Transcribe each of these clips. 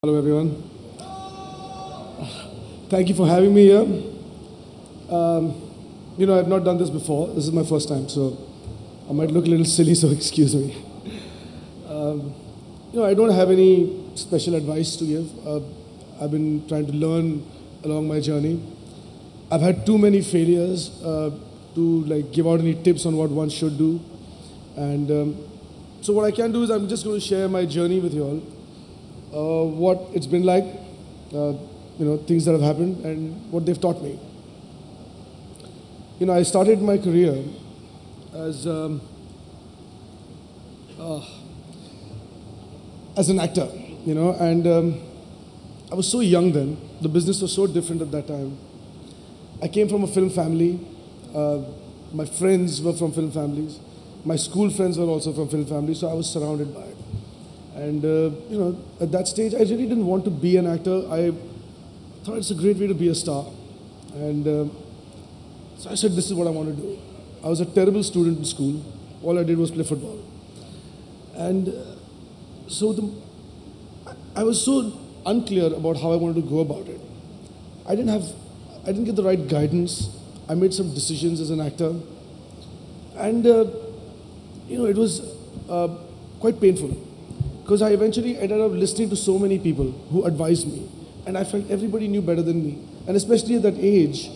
Hello, everyone. Thank you for having me here. Um, I've not done this before. This is my first time, so I might look a little silly, so excuse me. I don't have any special advice to give. I've been trying to learn along my journey. I've had too many failures to give out any tips on what one should do. And so what I can do is I'm just going to share my journey with you all, what it's been like, things that have happened and what they've taught me. I started my career as as an actor, and I was so young then. The business was so different at that time. I came from a film family. My friends were from film families. My school friends were also from film families, so I was surrounded by it. And, at that stage, I really didn't want to be an actor. I thought it's a great way to be a star. And so I said, this is what I want to do. I was a terrible student in school. All I did was play football. And I was so unclear about how I wanted to go about it. I didn't get the right guidance. I made some decisions as an actor. And, it was quite painful. Because I eventually ended up listening to so many people who advised me. And I felt everybody knew better than me. And especially at that age,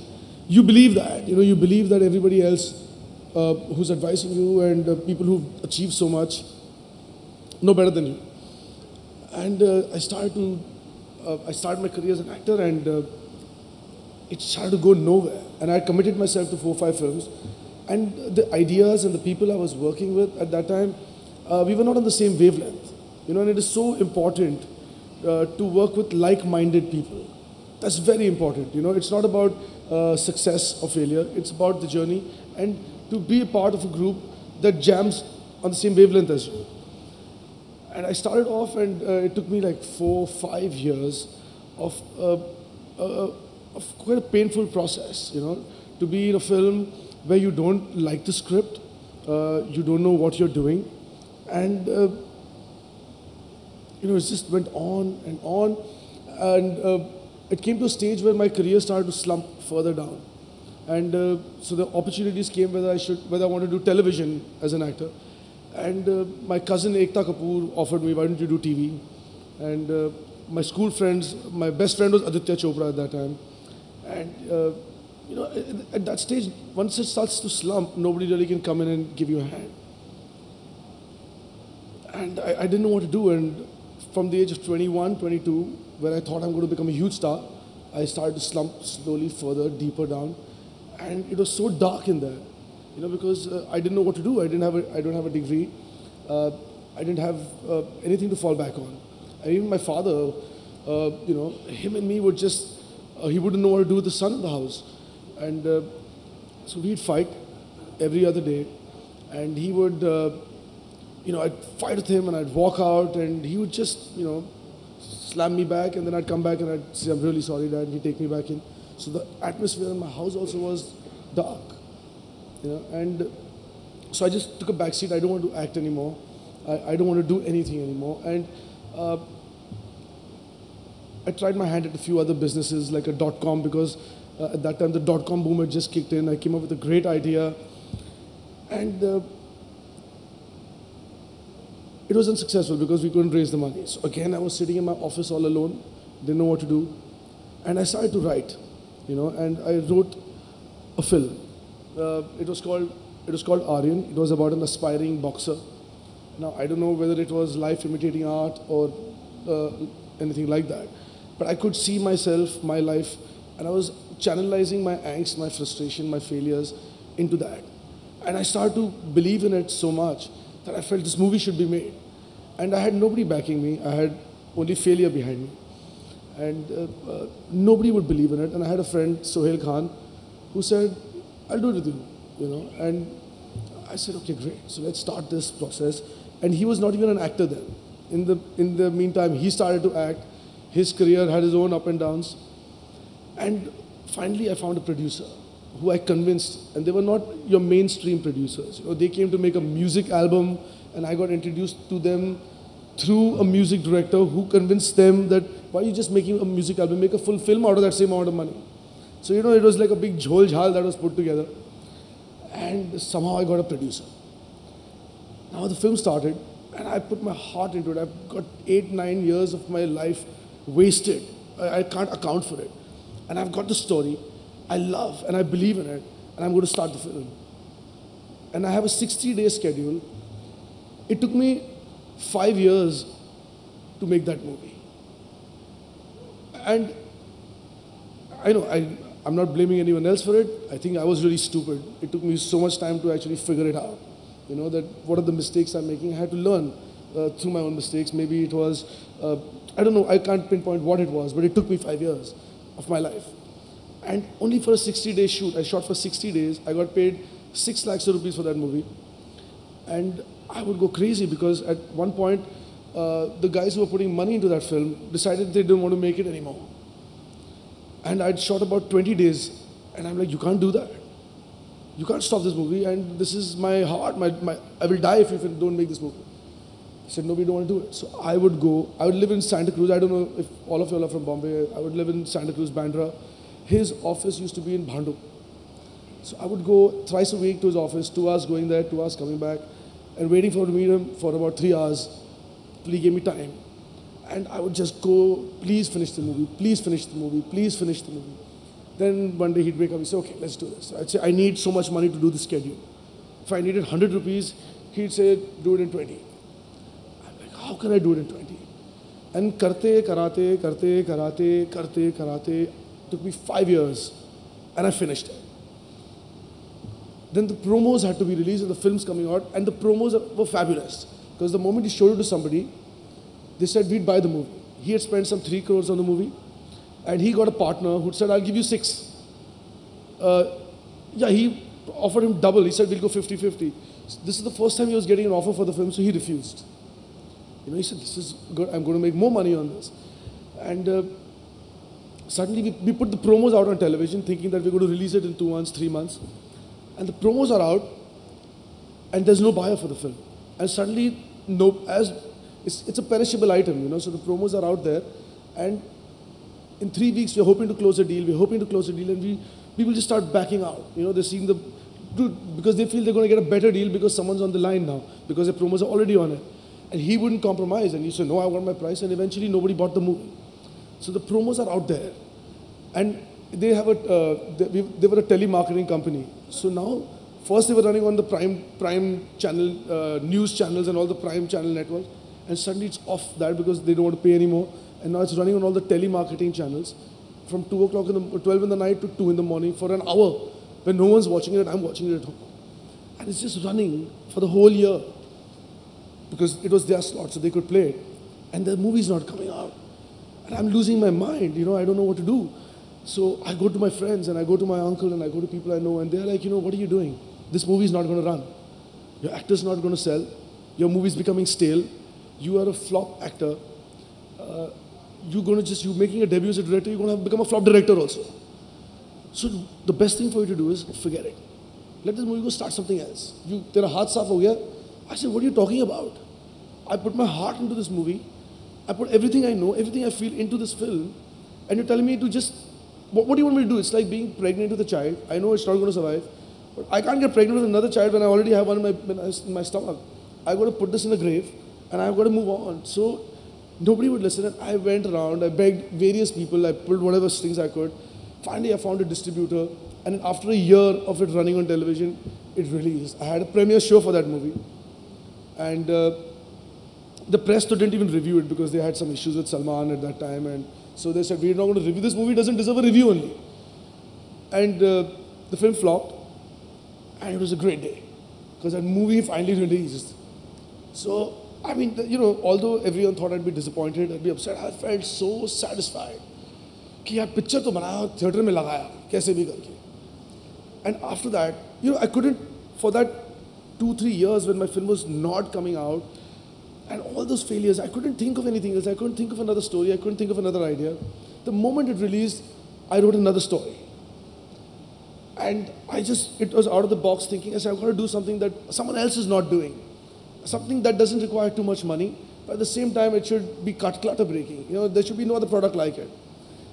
you believe that. You believe that everybody else who's advising you and people who've achieved so much know better than you. And I started my career as an actor, and it started to go nowhere. And I committed myself to 4 or 5 films. And the ideas and the people I was working with at that time, we were not on the same wavelength. And it is so important to work with like-minded people. That's very important. It's not about success or failure. It's about the journey and to be a part of a group that jams on the same wavelength as you. And I started off, and it took me like 4 or 5 years of quite a painful process. To be in a film where you don't like the script, you don't know what you're doing, and it just went on, and it came to a stage where my career started to slump further down. And so the opportunities came whether I want to do television as an actor. And my cousin Ekta Kapoor offered me, why don't you do TV? And my school friends, my best friend was Aditya Chopra at that time. And at that stage, once it starts to slump, nobody really can come in and give you a hand. And I didn't know what to do. And from the age of 21, 22, where I thought I'm going to become a huge star, I started to slump slowly further, deeper down. And it was so dark in there, because I didn't know what to do. I don't have a degree. I didn't have anything to fall back on. And even my father, him and me would just, he wouldn't know what to do with the son in the house. And so we'd fight every other day. And he would, I'd fight with him and I'd walk out, and he would just, slam me back, and then I'd come back and I'd say, I'm really sorry, Dad, and he'd take me back in. So the atmosphere in my house also was dark, and so I just took a back seat. I don't want to act anymore. I don't want to do anything anymore. And I tried my hand at a few other businesses like a .com, because at that time the .com boom had just kicked in. I came up with a great idea, and it was unsuccessful because we couldn't raise the money. So again, I was sitting in my office all alone, didn't know what to do, and I started to write, and I wrote a film. It was called Aryan. It was about an aspiring boxer. Now I don't know whether it was life imitating art or anything like that, but I could see myself, my life, and I was channelizing my angst, my frustration, my failures into that. And I started to believe in it so much that I felt this movie should be made. And I had nobody backing me. I had only failure behind me. And nobody would believe in it. And I had a friend, Sohail Khan, who said, I'll do it with you, And I said, okay, great. So let's start this process. And he was not even an actor then. In the meantime, he started to act. His career had his own up and downs. And finally, I found a producer who I convinced, and they were not your mainstream producers. They came to make a music album, and I got introduced to them through a music director who convinced them that why are you just making a music album? Make a full film out of that same amount of money. So, you know, it was like a big jhol jhal that was put together. And somehow I got a producer. Now the film started, and I put my heart into it. I've got 8-9 years of my life wasted. I can't account for it. And I've got the story. I love and I believe in it. And I'm going to start the film. And I have a 60-day schedule. It took me 5 years to make that movie. And I know I'm not blaming anyone else for it. I think I was really stupid. It took me so much time to actually figure it out. You know, that what are the mistakes I'm making. I had to learn through my own mistakes. Maybe it was, I don't know, I can't pinpoint what it was, but it took me 5 years of my life. And only for a 60-day shoot, I shot for 60 days. I got paid 6 lakhs of rupees for that movie. And I would go crazy because at one point, the guys who were putting money into that film decided they didn't want to make it anymore. And I'd shot about 20 days, and I'm like, you can't do that. You can't stop this movie, and this is my heart. I will die if you don't make this movie. He said, no, we don't want to do it. So I would live in Santa Cruz. I don't know if all of you are from Bombay. I would live in Santa Cruz, Bandra. His office used to be in Bhandup. So I would go thrice a week to his office, 2 hours going there, 2 hours coming back, and waiting for him to meet him for about 3 hours till he gave me time. And I would just go, please finish the movie, please finish the movie, please finish the movie. Then one day he'd wake up and say, okay, let's do this. I'd say, I need so much money to do the schedule. If I needed 100 rupees, he'd say, do it in 20. I'm like, how can I do it in 20? And karte, karate, took me 5 years, and I finished it. Then the promos had to be released, and the film's coming out, and the promos were fabulous. Because the moment you showed it to somebody, they said, we'd buy the movie. He had spent some 3 crores on the movie, and he got a partner who said, I'll give you 6. He offered him double. He said, we'll go 50-50. This is the first time he was getting an offer for the film, so he refused. You know, he said, this is good. I'm going to make more money on this. And suddenly we put the promos out on television, thinking that we're going to release it in 2 months, 3 months. And the promos are out, and there's no buyer for the film. And suddenly, it's a perishable item, you know, so the promos are out there, and in 3 weeks we're hoping to close a deal, and people just start backing out. You know, they're seeing because they feel they're going to get a better deal because someone's on the line now, because the promos are already on it. And he wouldn't compromise, and he said, no, I want my price, and eventually nobody bought the movie. So the promos are out there, and they were a telemarketing company. So now, first they were running on the prime channel, news channels and all the prime channel networks, and suddenly it's off that because they don't want to pay anymore. And now it's running on all the telemarketing channels from 12 in the night to 2 in the morning for an hour when no one's watching it, I'm watching it at home. And it's just running for the whole year because it was their slot, so they could play it. And the movie's not coming out. And I'm losing my mind, you know, I don't know what to do. So I go to my friends and I go to my uncle and I go to people I know, and they're like, you know, what are you doing? This movie's not going to run. Your actor's not going to sell. Your movie's becoming stale. You are a flop actor. You're making a debut as a director, you're going to become a flop director also. So the best thing for you to do is forget it. Let this movie go, start something else. Tera haath saaf ho gaya? I said, what are you talking about? I put my heart into this movie. I put everything I know, everything I feel into this film. And you're telling me to just, what do you want me to do? It's like being pregnant with a child. I know it's not going to survive. But I can't get pregnant with another child when I already have one in my stomach. I've got to put this in a grave and I've got to move on. So nobody would listen. And I went around, I begged various people, I pulled whatever strings I could. Finally, I found a distributor. And after a year of it running on television, it released. I had a premiere show for that movie. And the press didn't even review it because they had some issues with Salman at that time. And so they said, we're not going to review this movie, doesn't deserve a review only. And the film flopped. And it was a great day because that movie finally released. So, I mean, you know, although everyone thought I'd be disappointed, I'd be upset, I felt so satisfied. कि यार picture तो बनाया, theatre में लगाया, कैसे भी करके. And after that, you know, I couldn't, for that 2-3 years when my film was not coming out, and all those failures, I couldn't think of anything else. I couldn't think of another story. I couldn't think of another idea. The moment it released, I wrote another story. And it was out of the box thinking, I said, I've got to do something that someone else is not doing. Something that doesn't require too much money, But at the same time, it should be clutter breaking. You know, there should be no other product like it.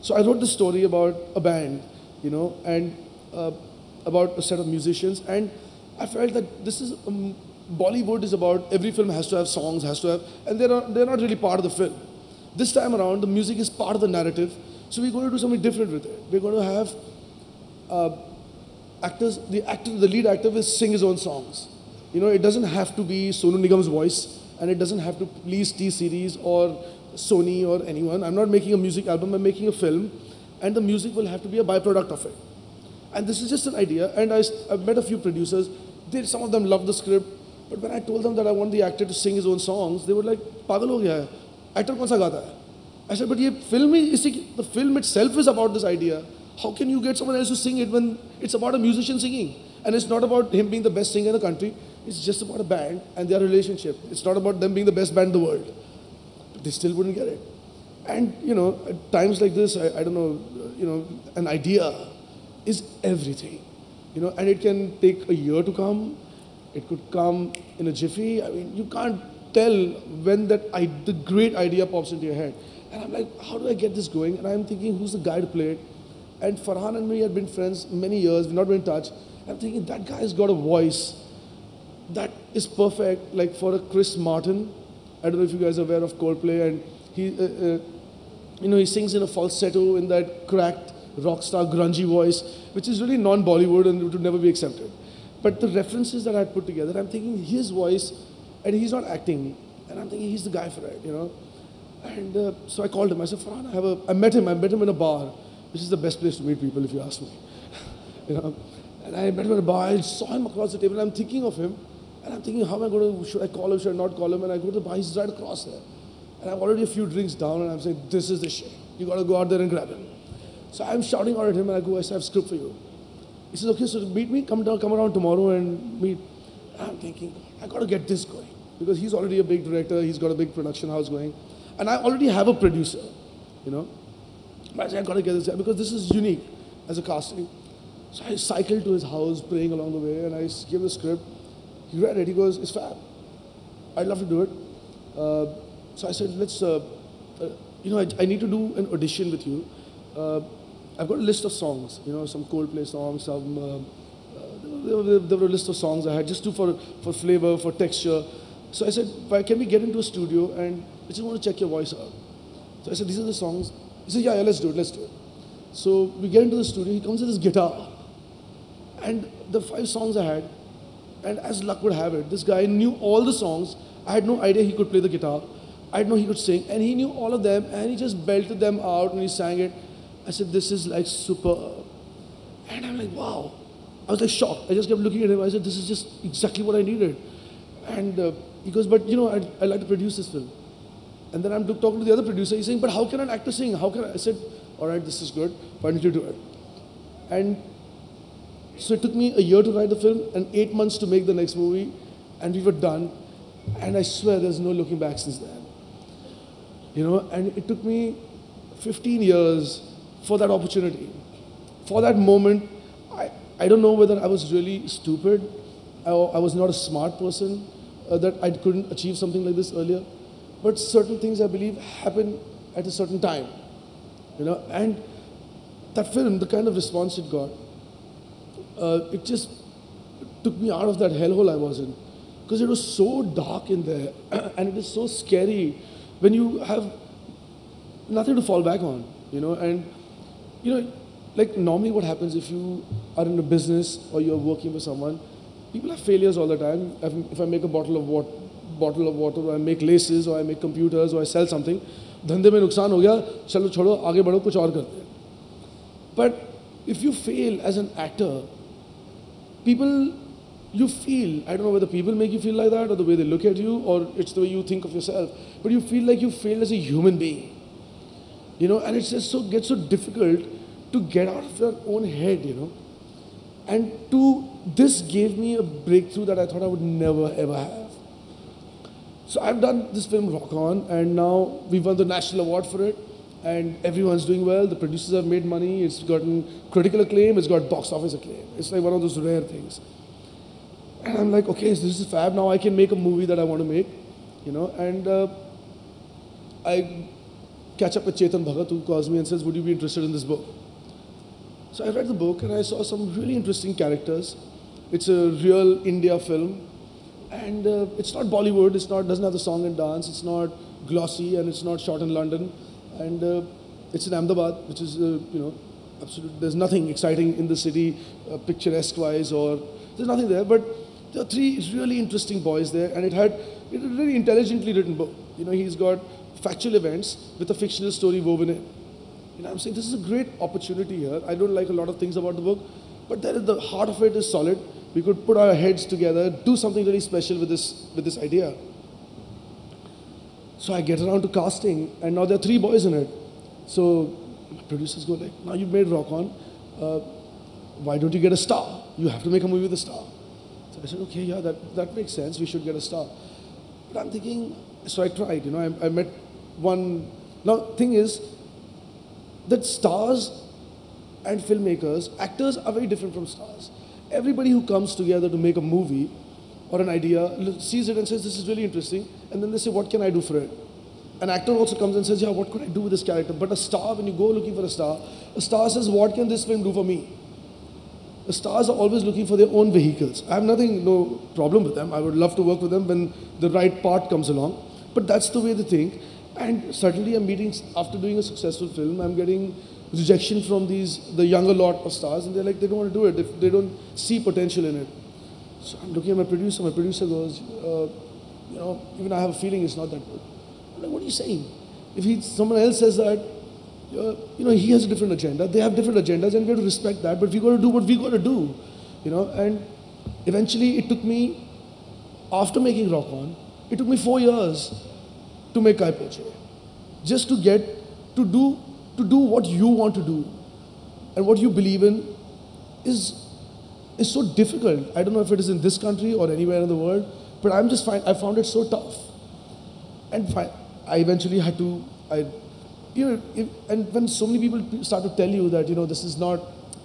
So I wrote this story about a band, you know, and about a set of musicians, and I felt that this is Bollywood is about every film has to have songs, has to have, and they're not really part of the film. This time around, the music is part of the narrative, so we're going to do something different with it. We're going to have actors. The lead actor will sing his own songs. You know, it doesn't have to be Sonu Nigam's voice, and it doesn't have to please T-Series or Sony or anyone. I'm not making a music album. I'm making a film, and the music will have to be a byproduct of it. And this is just an idea. And I've met a few producers. Some of them loved the script. But when I told them that I want the actor to sing his own songs, they were like, "Pagal ho gaya hai. Actor kaun sa gata hai?" I said, "But the film itself is about this idea. How can you get someone else to sing it when it's about a musician singing? And it's not about him being the best singer in the country. It's just about a band and their relationship. It's not about them being the best band in the world." But they still wouldn't get it. And, you know, at times like this, I don't know, you know, an idea is everything. You know, and it can take a year to come. It could come in a jiffy. I mean, you can't tell when the great idea pops into your head. And I'm like, how do I get this going? And I'm thinking, who's the guy to play it? And Farhan and me had been friends many years. We've not been in touch. I'm thinking, that guy's got a voice that is perfect, like for a Chris Martin. I don't know if you guys are aware of Coldplay. And he, you know, he sings in a falsetto in that cracked rock star grungy voice, which is really non-Bollywood and it would never be accepted. But the references that I put together, I'm thinking his voice, and he's not acting, and I'm thinking he's the guy for it, you know. And so I called him. I said, Farhan, I met him in a bar, which is the best place to meet people, if you ask me. You know. And I met him in a bar. I saw him across the table, and I'm thinking of him, and I'm thinking, how am I going to? Should I call him? Should I not call him? And I go to the bar. He's right across there, and I've already a few drinks down, and I'm saying, this is the shit. You got to go out there and grab him. So I'm shouting out at him, and I go, I said, I have a script for you. He says, okay, so meet me, come around tomorrow and meet. And I'm thinking, I got to get this going. Because he's already a big director, he's got a big production house going. And I already have a producer, you know. But I said, I got to get this guy, because this is unique as a casting. So I cycled to his house, praying along the way, and I gave the script. He read it, he goes, it's fab. I'd love to do it. So I said, let's, you know, I need to do an audition with you. I've got a list of songs, you know, some Coldplay songs, some, there were a list of songs I had just for flavor, for texture. So I said, can we get into a studio and I just want to check your voice out. So I said, these are the songs. He said, yeah, let's do it. So we get into the studio, he comes with his guitar. And the 5 songs I had, and as luck would have it, this guy knew all the songs. I had no idea he could play the guitar. I didn't know he could sing, and he knew all of them, and he just belted them out when he sang it. I said, this is like superb. And I'm like, wow. I was like shocked. I just kept looking at him. I said, this is just exactly what I needed. And he goes, but you know, I'd like to produce this film. And then I'm talking to the other producer. He's saying, but how can an actor sing? How can I said, all right, this is good. Why don't you do it? And so it took me a year to write the film and 8 months to make the next movie. And we were done. And I swear there's no looking back since then. You know, and it took me 15 years for that opportunity. For that moment, I don't know whether I was really stupid. I was not a smart person, that I couldn't achieve something like this earlier. But certain things, I believe, happen at a certain time. You know, and that film, the kind of response it got, it just took me out of that hellhole I was in. Because it was so dark in there, and it is so scary when you have nothing to fall back on, you know. And, you know, like normally what happens if you are in a business or you're working for someone, people have failures all the time. If I make a bottle of water, or I make laces, or I make computers, or I sell something, धंधे में नुकसान हो गया, चलो छोड़ो, आगे बढ़ो, कुछ और करते हैं. But if you fail as an actor, people, you feel, I don't know whether people make you feel like that, or the way they look at you, or it's the way you think of yourself, but you feel like you failed as a human being. You know, and it's just gets so difficult to get out of your own head, you know. And this gave me a breakthrough that I thought I would never ever have. So I've done this film Rock On, and now we've won the national award for it, and everyone's doing well. The producers have made money. It's gotten critical acclaim. It's got box office acclaim. It's like one of those rare things. And I'm like, okay, so this is fab. Now I can make a movie that I want to make, you know. And I catch up with Chetan Bhagat, who calls me and says, would you be interested in this book? So I read the book and I saw some really interesting characters. It's a real India film. And it's not Bollywood, doesn't have the song and dance, it's not glossy, and it's not shot in London. And it's in Ahmedabad, which is, absolute. There's nothing exciting in the city, picturesque-wise, or there's nothing there. But there are three really interesting boys there, and it's a really intelligently written book. He's got factual events with a fictional story woven in. I'm saying this is a great opportunity here. I don't like a lot of things about the book, but the heart of it is solid. We could put our heads together, do something really special with this idea. So I get around to casting, and now there are three boys in it. So my producers go like, now you've made Rock On, why don't you get a star? You have to make a movie with a star. So I said, okay, yeah, that makes sense. We should get a star. But I'm thinking, so I tried. I met one. Now, thing is that stars and filmmakers, actors are very different from stars. Everybody who comes together to make a movie or an idea sees it and says, this is really interesting, and then they say, what can I do for it? An actor also comes and says, yeah, what could I do with this character? But a star, when you go looking for a star says, what can this film do for me? The stars are always looking for their own vehicles. I have no problem with them. I would love to work with them when the right part comes along. But that's the way they think. And suddenly I'm meeting, after doing a successful film, I'm getting rejection from the younger lot of stars, and they're like, they don't want to do it if they don't see potential in it. So I'm looking at my producer goes, even I have a feeling it's not that good. I'm like, what are you saying? If someone else says that, he has a different agenda, they have different agendas, and we have to respect that, but we got to do what we got to do, and eventually it took me, after making Rock On, it took me 4 years to make Kai Poche, just to get to do what you want to do and what you believe in is so difficult. I don't know if it is in this country or anywhere in the world, but I found it so tough. And I eventually had to, and when so many people start to tell you that, this is not,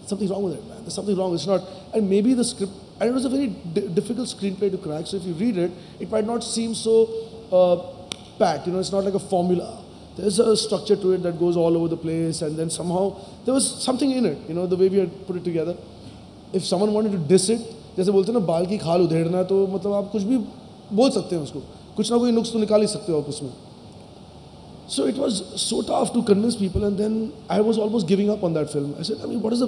something's wrong with it, man, there's something wrong, it's not, and maybe the script, and it was a very difficult screenplay to crack, so if you read it, it might not seem so packed, it's not like a formula. There's a structure to it that goes all over the place, and then somehow there was something in it, the way we had put it together. If someone wanted to diss it, जैसे बोलते हैं ना बाल की खाल उधेड़ना, तो मतलब आप कुछ भी बोल सकते हैं उसको, कुछ ना कोई नुक्स तो निकाल ही सकते हो आप उसमें. So it was so tough to convince people, and then I was almost giving up on that film. I said, what is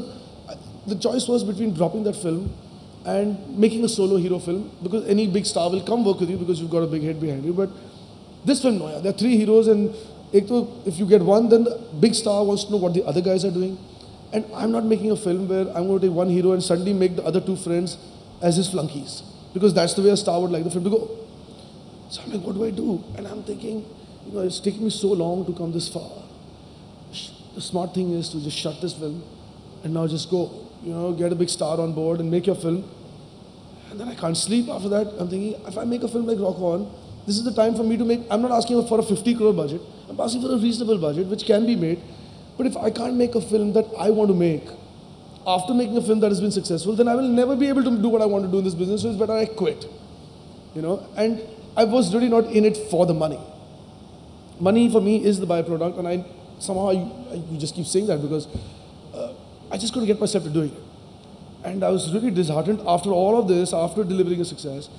the choice was between dropping that film and making a solo hero film, because any big star will come work with you because you've got a big head behind you. But this film, no, yeah, there are 3 heroes, and if you get one, then the big star wants to know what the other guys are doing. And I'm not making a film where I'm going to take one hero and suddenly make the other 2 friends as his flunkies, because that's the way a star would like the film to go. So I'm like, what do I do? And I'm thinking, it's taken me so long to come this far. The smart thing is to just shut this film and now just go, get a big star on board and make your film. And then I can't sleep after that. I'm thinking, if I make a film like Rock On, this is the time for me to make, I'm not asking for a 50 crore budget, I'm asking for a reasonable budget which can be made. But if I can't make a film that I want to make, after making a film that has been successful, then I will never be able to do what I want to do in this business, so it's better I quit. And I was really not in it for the money. Money for me is the byproduct, and I you just keep saying that because I just couldn't get myself to doing it. And I was really disheartened after all of this, after delivering a success.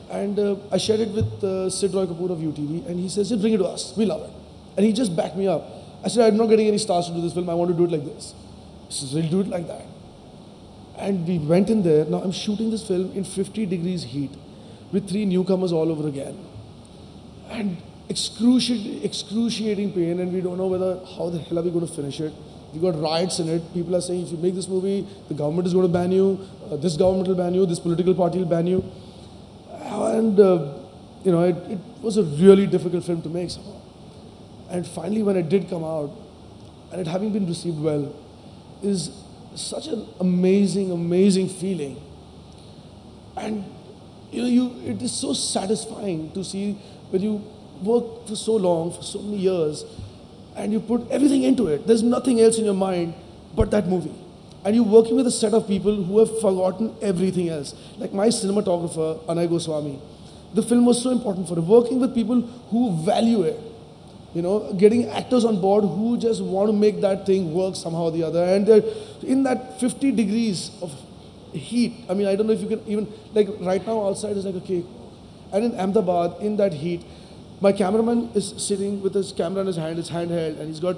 And I shared it with Sid Roy Kapoor of UTV, and he says, bring it to us, we love it. And he just backed me up. I said, I'm not getting any stars to do this film, I want to do it like this. He says, we'll do it like that. And we went in there. Now I'm shooting this film in 50 degrees heat with 3 newcomers all over again. And excruciating pain, and we don't know how the hell are we going to finish it. We got riots in it. People are saying, if you make this movie, the government is going to ban you, this government will ban you, this political party will ban you. And, it was a really difficult film to make somehow. And finally, when it did come out, and it having been received well, is such an amazing, amazing feeling. And, it is so satisfying to see when you work for so long, for so many years, and you put everything into it. There's nothing else in your mind but that movie. And you're working with a set of people who have forgotten everything else. Like my cinematographer, Anay Goswami. The film was so important for him. Working with people who value it. You know, getting actors on board who just want to make that thing work somehow or the other. And they're in that 50 degrees of heat. I mean, I don't know if you can even, like right now outside is like a cake. And in Ahmedabad, in that heat, my cameraman is sitting with his camera in his hand, it's handheld, and he's got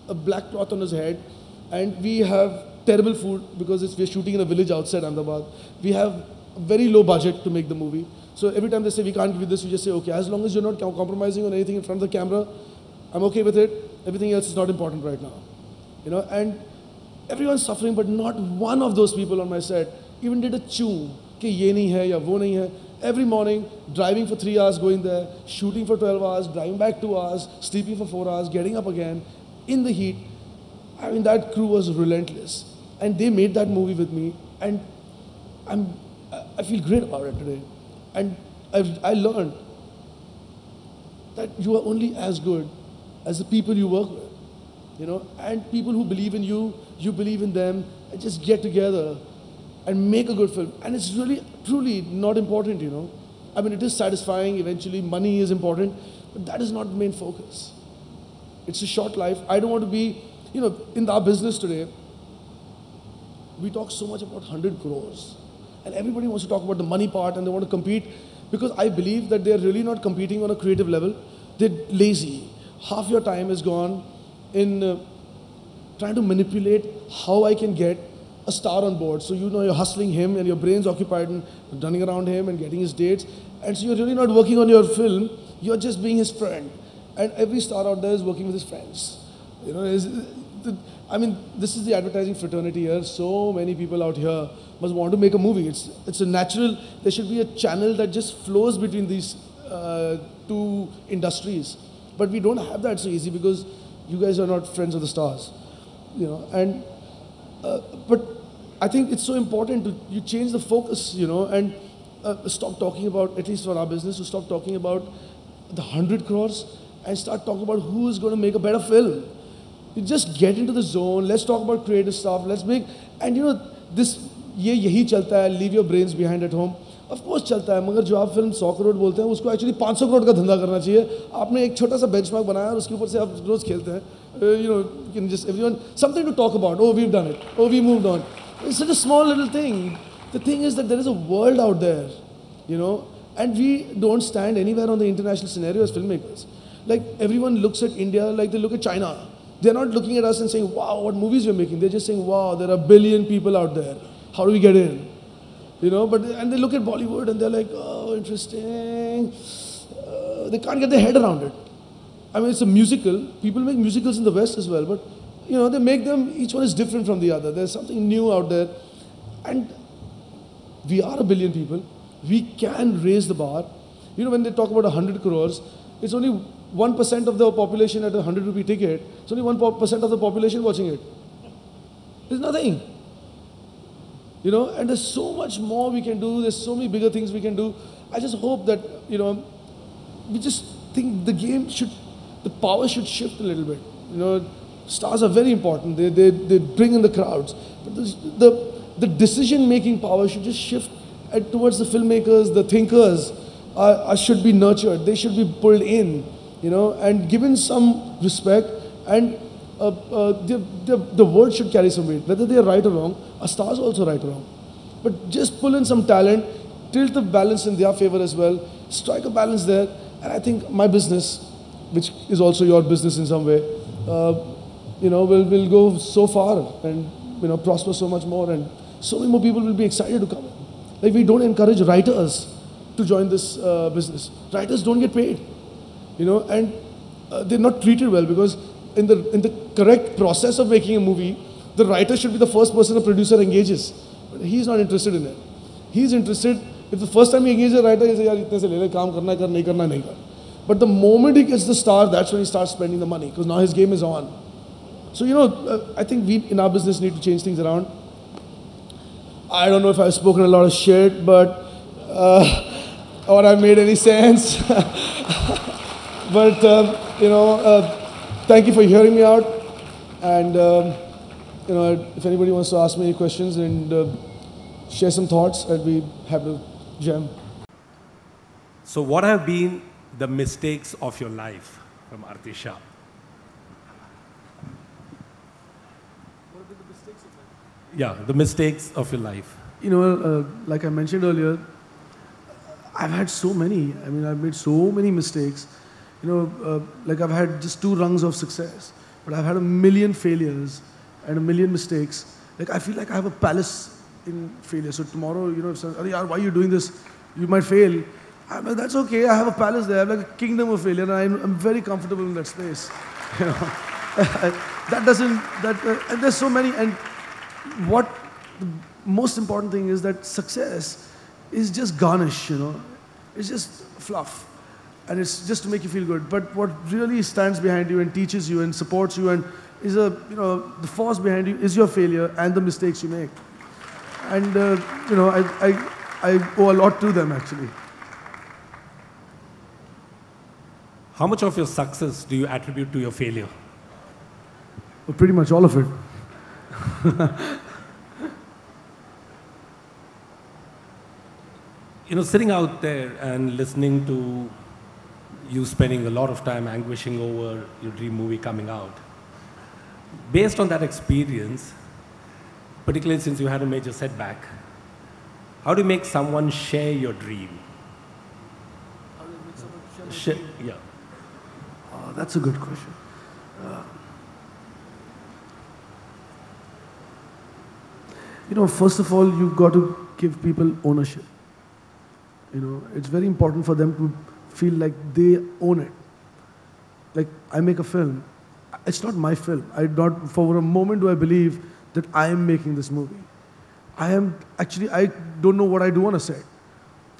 a black cloth on his head. And we have terrible food because we're shooting in a village outside Ahmedabad. We have a very low budget to make the movie. So every time they say, we can't give you this, we just say, okay, as long as you're not compromising on anything in front of the camera, I'm okay with it. Everything else is not important right now. You know, and everyone's suffering, but not one of those people on my set even did a chew, कि ये नहीं है या वो नहीं है. Every morning, driving for 3 hours, going there, shooting for 12 hours, driving back 2 hours, sleeping for 4 hours, getting up again, in the heat. I mean, that crew was relentless. And they made that movie with me, and I feel great about it today. And I learned that you are only as good as the people you work with, you know, and people who believe in you, you believe in them, and just get together and make a good film. And it's really, truly not important, you know. I mean, it is satisfying, eventually money is important, but that is not the main focus. It's a short life. I don't want to be, you know, in our business today, we talk so much about 100 crores. And everybody wants to talk about the money part and they want to compete, because I believe that they're really not competing on a creative level. They're lazy. Half your time is gone in trying to manipulate how I can get a star on board. So you know you're hustling him and your brain's occupied in running around him and getting his dates. And so you're really not working on your film, you're just being his friend. And every star out there is working with his friends. You know, I mean, this is the advertising fraternity here. So many people out here must want to make a movie. It's a natural, there should be a channel that just flows between these two industries. But we don't have that so easy because you guys are not friends of the stars. You know, and, but I think it's so important to, you change the focus, you know, and stop talking about, at least for our business, to stop talking about the 100 crores and start talking about who is going to make a better film. You just get into the zone, let's talk about creative stuff, let's make, and you know, this, यही चलता है, leave your brains behind at home. Of course चलता है, मगर जो आप film 100 crore बोलते हैं, उसको actually 500 करोड़ का धंधा करना चाहिए. आपने एक छोटा सा benchmark बनाया और उसके ऊपर से आप रोज खेलते हैं. You know, you can just, everyone, something to talk about. Oh, we've done it. Oh, we moved on. It's such a small little thing. The thing is that there is a world out there, you know, and we don't stand anywhere on the international scenario as filmmakers. Like everyone looks at India like they look at China. They're not looking at us and saying, wow, what movies you're making. They're just saying, wow, there are a billion people out there. How do we get in? You know, but, and they look at Bollywood and they're like, oh, interesting. They can't get their head around it. I mean, it's a musical. People make musicals in the West as well, but, you know, they make them, each one is different from the other. There's something new out there. And we are a billion people. We can raise the bar. You know, when they talk about 100 crores, it's only 1% of the population at a 100 rupee ticket. It's only 1% of the population watching it. There's nothing. You know, and there's so much more we can do. There's so many bigger things we can do. I just hope that, you know, we just think the game should, the power should shift a little bit. You know, stars are very important. They bring in the crowds. But the decision-making power should just shift towards the filmmakers, the thinkers should be nurtured. They should be pulled in, you know, and given some respect, and the word should carry some weight. Whether they are right or wrong, a star is also right or wrong. But just pull in some talent, tilt the balance in their favor as well, strike a balance there, and I think my business, which is also your business in some way, you know, will go so far and, you know, prosper so much more, and so many more people will be excited to come in. Like, we don't encourage writers to join this business. Writers don't get paid, you know, and they're not treated well, because in the correct process of making a movie, the writer should be the first person a producer engages. But he's not interested in it. He's interested, if the first time he engages a writer, he says, yaar, itne se le le, kaam karna hai, kar, nahi karna, nahi kar. But the moment he gets the star, that's when he starts spending the money, because now his game is on. So, you know, I think we in our business need to change things around. I don't know if I've spoken a lot of shit, but, or I've made any sense. But, you know, thank you for hearing me out. And, you know, if anybody wants to ask me any questions and share some thoughts, I'd be happy to jam. So what have been the mistakes of your life? from Arti Shah. What have been the mistakes of life? Yeah, the mistakes of your life. You know, like I mentioned earlier, I've had so many. I mean, I've made so many mistakes. You know, like I've had just 2 rungs of success, but I've had a million failures and a million mistakes. Like I feel like I have a palace in failure. So tomorrow, you know, if someone, "Yaar, why are you doing this? You might fail." I'm like, that's okay. I have a palace there. I have like a kingdom of failure, and I'm very comfortable in that space. You know, and there's so many. And what the most important thing is that success is just garnish. You know, it's just fluff. And it's just to make you feel good. But what really stands behind you and teaches you and supports you and is the force behind you is your failure and the mistakes you make. And, you know, I owe a lot to them, actually. How much of your success do you attribute to your failure? Well, pretty much all of it. You know, sitting out there and listening to you spending a lot of time anguishing over your dream movie coming out, based on that experience, particularly since you had a major setback, how do you make someone share your dream? How do you make someone share your dream? Yeah. Oh, that's a good question. You know, first of all, you've got to give people ownership. You know, it's very important for them to feel like they own it. Like, I make a film. It's not my film. For a moment do I believe that I am making this movie. I don't know what I do on a set.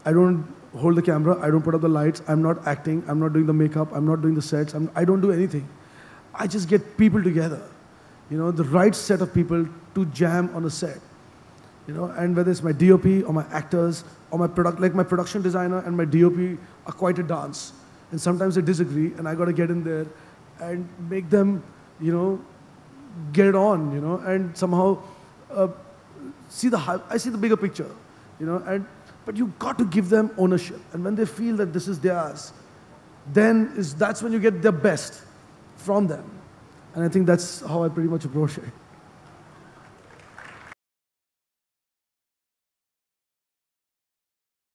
I don't hold the camera. I don't put up the lights. I'm not acting. I'm not doing the makeup. I'm not doing the sets. I don't do anything. I just get people together. You know, the right set of people to jam on a set. You know, and whether it's my DOP or my actors or my production designer and my DOP are quite a dance. And sometimes they disagree, and I got to get in there and make them, you know, get it on, you know, and somehow I see the bigger picture, you know, but you got to give them ownership. And when they feel that this is theirs, that's when you get the best from them. And I think that's how I pretty much approach it.